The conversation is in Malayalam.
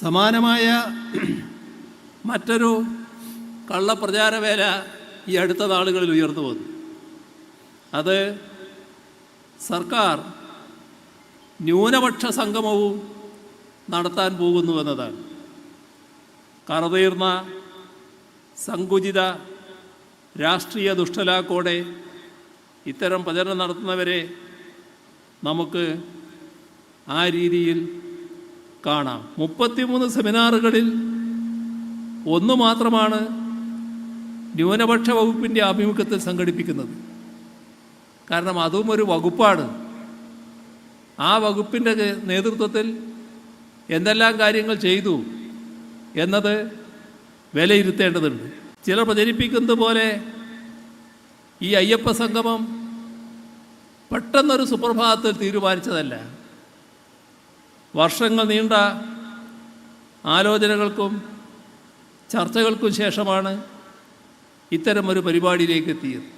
സമാനമായ മറ്റൊരു കള്ളപ്രചാരവേല ഈ അടുത്ത നാളുകളിൽ ഉയർന്നു വന്നു. അത് സർക്കാർ ന്യൂനപക്ഷ സംഗമവും നടത്താൻ പോകുന്നുവെന്നതാണ്. കറതീർന്ന സങ്കുചിത രാഷ്ട്രീയ ദുഷ്ടലാക്കോടെ ഇത്തരം പ്രചരണം നടത്തുന്നവരെ നമുക്ക് ആ രീതിയിൽ കാണാം. 33 സെമിനാറുകളിൽ ഒന്ന് മാത്രമാണ് ന്യൂനപക്ഷ വകുപ്പിൻ്റെ ആഭിമുഖ്യത്തിൽ സംഘടിപ്പിക്കുന്നത്. കാരണം അതും ഒരു വകുപ്പാണ്. ആ വകുപ്പിൻ്റെ നേതൃത്വത്തിൽ എന്തെല്ലാം കാര്യങ്ങൾ ചെയ്തു എന്നത് വിലയിരുത്തേണ്ടതുണ്ട്. ചിലർ പ്രചരിപ്പിക്കുന്നത് പോലെ ഈ അയ്യപ്പ സംഗമം പെട്ടെന്നൊരു സുപ്രഭാതത്തിൽ തീരുമാനിച്ചതല്ല. വർഷങ്ങൾ നീണ്ട ആലോചനകൾക്കും ചർച്ചകൾക്കും ശേഷമാണ് ഇത്തരമൊരു പരിപാടിയിലേക്ക് എത്തിയത്.